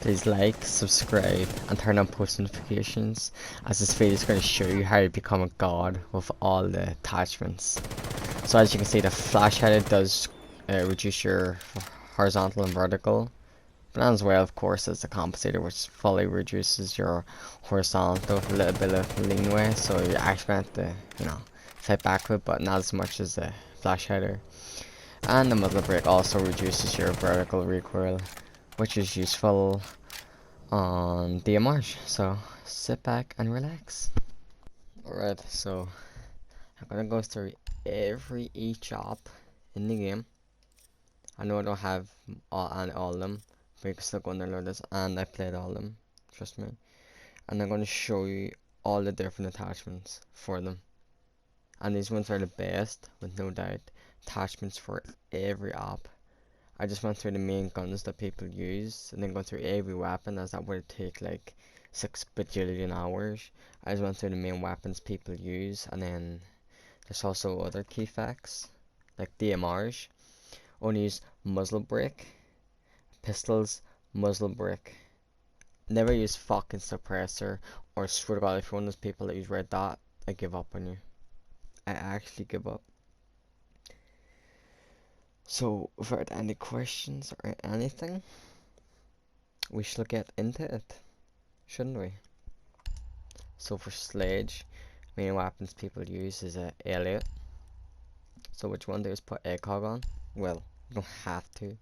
please like, subscribe, and turn on post notifications, as this video is going to show you how to become a god with all the attachments. So as you can see, the flash header does reduce your horizontal and vertical, but as well, of course, as the compensator, which fully reduces your horizontal with a little bit of leeway, so you actually have to, fight back with, but not as much as the flash header. And the muzzle brake also reduces your vertical recoil, which is useful on DMR'S. So sit back and relax. Alright, so I'm gonna go through each op in the game. I know I don't have all of them, but you can still go and download this, and I played all of them, trust me. And I'm gonna show you all the different attachments for them. And these ones are the best, with no doubt. Attachments for every op. I just went through the main guns that people use, and then go through every weapon, as that would take like 6 bajillion hours. I just went through the main weapons people use, and then there's also other key facts, like DMR'S. Only use muzzle brake, pistols, muzzle brake. Never use fucking suppressor, or swear to God, if you're one of those people that use red dot, I give up on you. I actually give up. So, without any questions or anything, we shall get into it, shouldn't we? So for Sledge, main weapons people use is a L8. So what you want to do is put ACOG on. Well, you don't have to.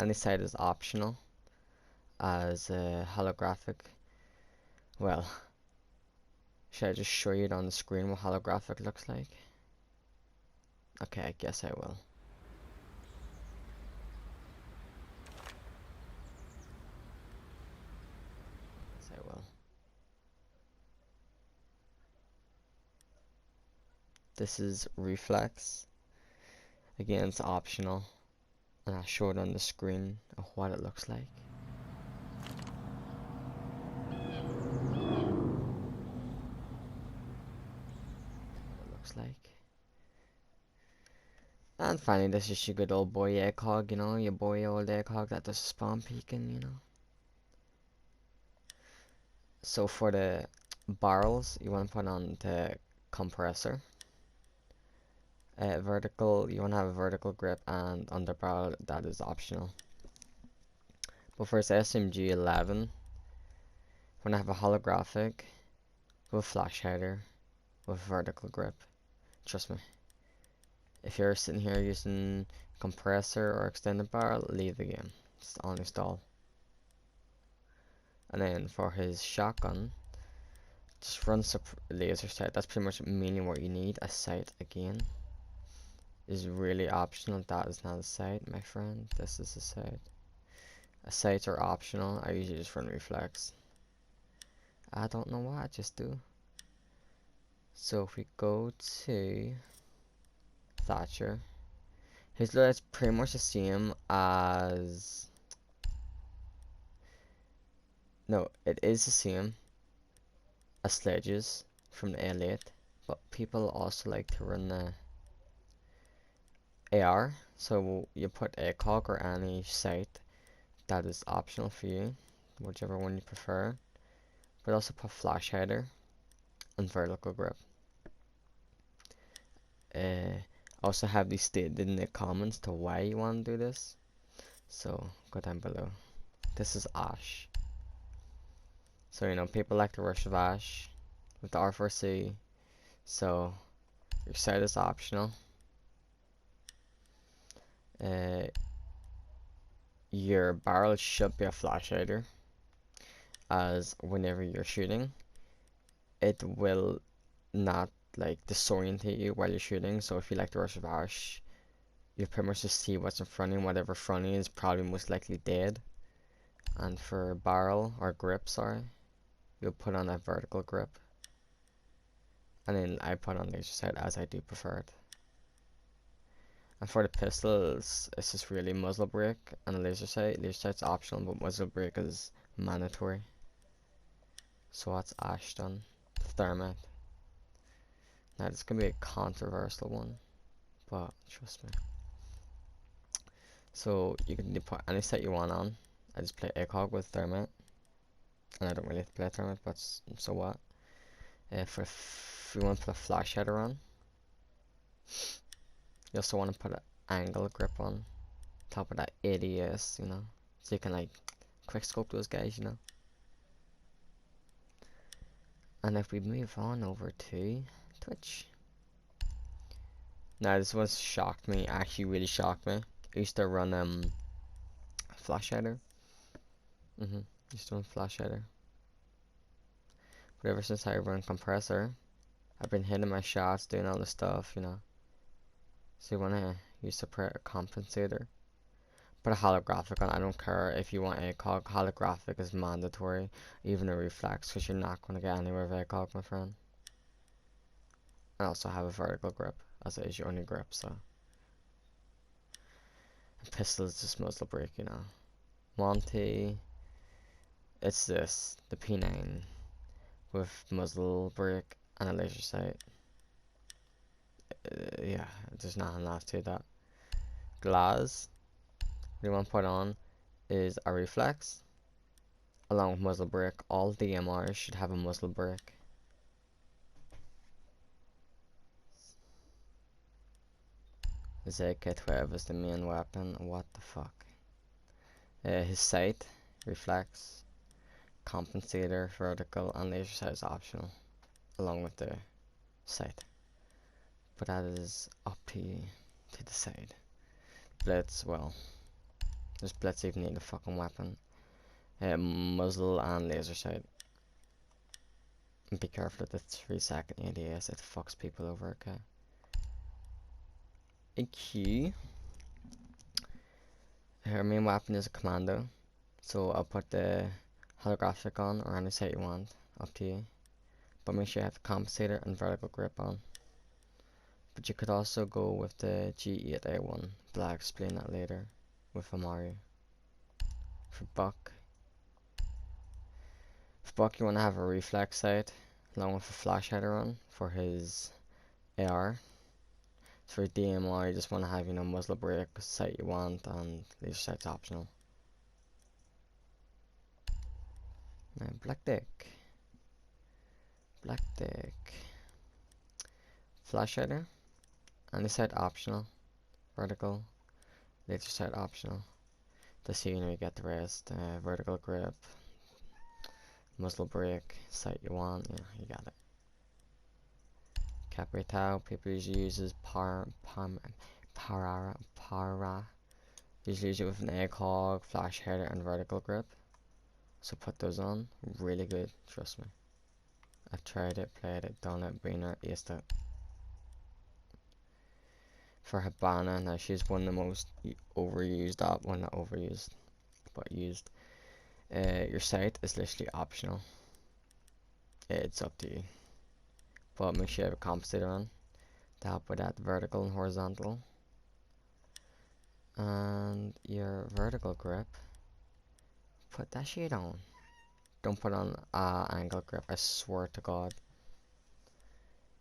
Any side is optional. As a holographic, well, should I just show you it on the screen what holographic looks like? Okay, I guess I will. This is Reflex. Again, it's optional, and I'll show it on the screen of what it looks like. And finally, this is your good old boy ACOG, your boy old ACOG that does spawn peeking, So for the barrels, you want to put on the compressor. Vertical, you want to have a vertical grip, and under barrel, that is optional. But for this SMG 11, you want to have a holographic with flash header with vertical grip. Trust me. If you're sitting here using compressor or extended barrel, leave the game. Just uninstall. And then for his shotgun, just run laser sight. That's pretty much mainly what you need. A sight again is really optional. That is not a sight, my friend. This is a sight. A sights are optional. I usually just run reflex. I don't know why, I just do. So if we go to Thatcher, his loadout is pretty much the same as... No, it is the same as Sledge's from the L8, but people also like to run the AR, so you put ACOG or any sight. That is optional for you, whichever one you prefer. But also put flash header and vertical grip. Also have these stated in the comments to why you want to do this, so go down below. This is Ash. So people like to rush with Ash with the R4C, so your sight is optional. Your barrel should be a flash hider, as whenever you're shooting, it will not like disorientate you while you're shooting. So if you like to rush with Ash, you pretty much just see what's in front of you. Whatever front of you is probably most likely dead. And for barrel or grip, sorry, you'll put on a vertical grip, and then I put on laser sight as I do prefer it. And for the pistols, it's just really muzzle brake and a laser sight. Laser sight's optional, but muzzle brake is mandatory. So that's Ash done. Thermite. Now this can be a controversial one, but trust me. So you can put any sight you want on. I just play ACOG with Thermite, and I don't really play Thermite, but so what? If you want to put a flash header on, you also want to put an angle grip on top of that ADS, you know, so you can like quick scope those guys, you know. And if we move on over to Twitch, now this was shocked me, actually really shocked me. I used to run flash header. Used to run flash header. But ever since I run compressor, I've been hitting my shots, doing all this stuff, you know. So you wanna use a compensator. Put a holographic on. I don't care if you want ACOG. Holographic is mandatory, even a reflex, because you're not gonna get anywhere with ACOG, my friend. I also have a vertical grip, as it is your only grip, so. And pistol is just muzzle brake, you know. Monty, it's this, the P9 with muzzle brake and a laser sight. Yeah, there's nothing left to that. Glaz, what you want to put on is a reflex along with muzzle brake. All DMR'S should have a muzzle brake. His AK-12 is the main weapon. What the fuck? His sight, reflex, compensator, vertical, and laser sight is optional, along with the sight. But that is up to you to decide. Blitz, well, does Blitz even need a fucking weapon? Muzzle and laser sight. And be careful with the 3-second ADS, it fucks people over, okay? AQ. Her main weapon is a Commando, so I'll put the holographic on or any sight you want, up to you. But make sure you have the compensator and vertical grip on. But you could also go with the G8A1, but I'll explain that later with Amari. For Buck you want to have a reflex sight along with a flash header on for his AR. So for DMR you just want to have, you know, muzzle brake sight you want, and laser sight's optional. Now Black Dick. Flash header. Any sight optional. Vertical. Laser sight optional. Just so you know you get the rest. Vertical grip. Muzzle brake. Sight you want. Yeah, you got it. Capri Tau. People usually uses para. Usually use it with an ACOG, flash header, and vertical grip. So put those on. Really good. Trust me. I've tried it, played it, done it, been there, aced it. For Habana, now she's one of the most overused well not overused, but used. Your sight is literally optional. It's up to you. But make sure you have a compensator on to help with that vertical and horizontal. And your vertical grip, put that shit on. Don't put on angle grip, I swear to God.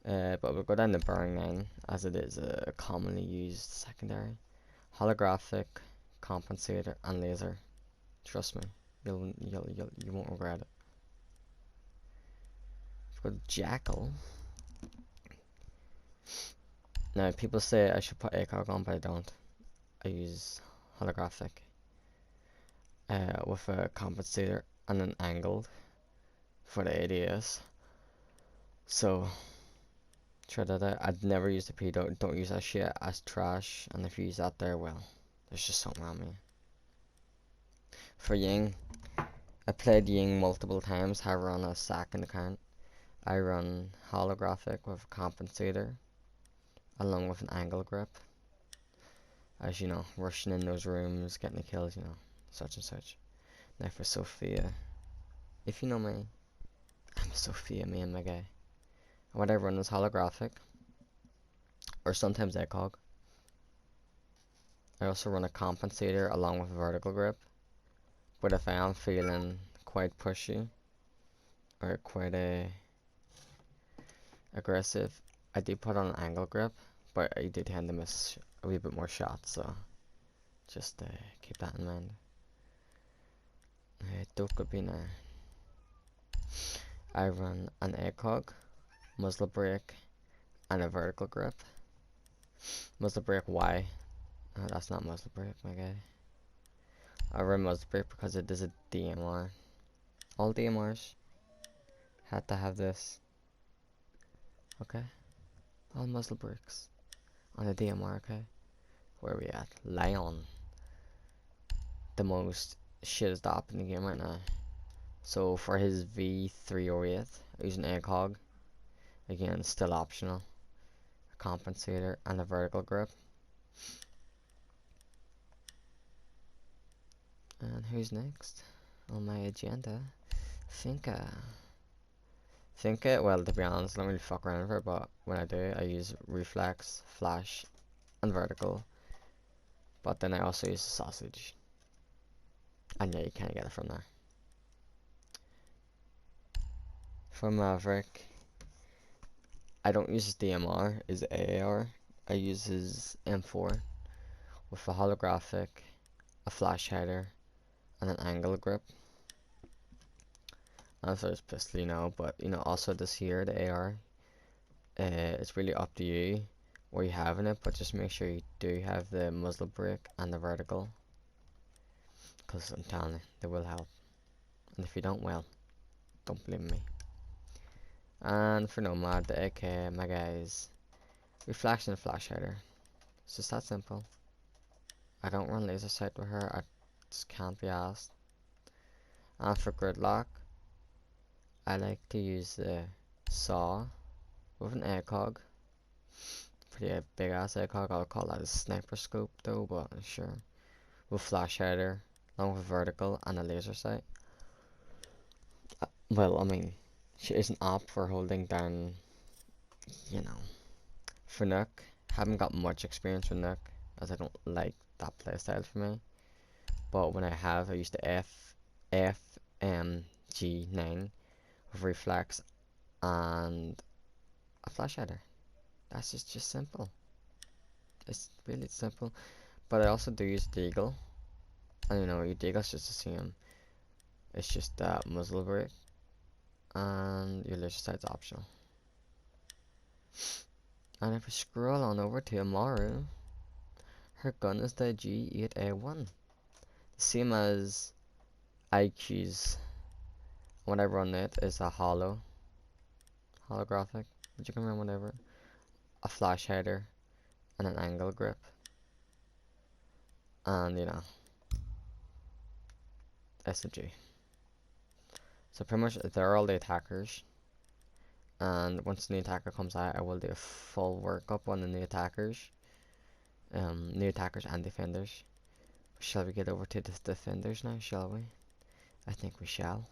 But we'll go down to bearing 9, as it is a commonly used secondary. Holographic, compensator, and laser. Trust me, you won't regret it. For Jackal. Now people say I should put ACOG on, but I don't. I use holographic with a compensator and an angled for the ADS. So try that out. I'd never use the P. Don't use that shit as trash. And if you use that there, well, there's just something wrong with me. For Ying, I played Ying multiple times. However, on a second account, I run holographic with a compensator along with an angle grip. As you know, rushing in those rooms, getting the kills, you know, such and such. Now for Sophia, if you know me, I'm a Sophia, me and my guy. What I run is holographic, or sometimes ACOG. I also run a compensator along with a vertical grip. But if I am feeling quite pushy, or quite aggressive, I do put on an angle grip, but I do tend to miss a wee bit more shots, so just keep that in mind. dope could be now. I run an ACOG, muzzle brake, and a vertical grip. Muzzle brake, why? That's not muzzle brake, my guy. I run muzzle brake because it is a DMR. All DMRs had to have this. Okay? All muzzle brakes on a DMR, okay? Where are we at? Lion. The most shit is up in the game right now. So for his V308, using ACOG. Again, still optional. A compensator and a vertical grip. And who's next on my agenda? Finka. Finka, well, to be honest, I don't really fuck around with it, but when I do, I use Reflex, Flash, and Vertical. But then I also use the sausage. And yeah, you can't get it from there. For Maverick, I don't use his DMR, his AAR. I use his M4 with a holographic, a flash hider, and an angle grip. And so it's pistol, you know, but you know, also this here, the AR, it's really up to you where you have in it, but just make sure you do have the muzzle brake and the vertical, because I'm telling you, they will help. And if you don't, well, don't blame me. And for Nomad, the AK, my guys, Reflex and flash hider. It's just that simple. I don't run laser sight with her, I just can't be asked. And for gridlock, I like to use the saw with an ACOG. Pretty big ass ACOG, I'll call that a sniper scope though, but sure. With flash hider, along with vertical and a laser sight. Well, I mean, she is an op for holding down, you know. For Nook, haven't got much experience with Nook, as I don't like that playstyle for me. But when I have, I used the FMG9 with Reflex and a flash hider. That's just simple. It's really simple. But I also do use Deagle. And you know, your Deagle's just the same. It's just that muzzle brake. And your laser sight's optional. And if we scroll on over to Amaru, her gun is the G8A1. The same as IQ's. When I run it is a holographic, but you can run whatever. A flash hider and an angle grip. And you know, SMG. So pretty much they're all the attackers. And once the new attacker comes out, I will do a full workup on the new attackers. New attackers and defenders. Shall we get over to the defenders now, shall we? I think we shall.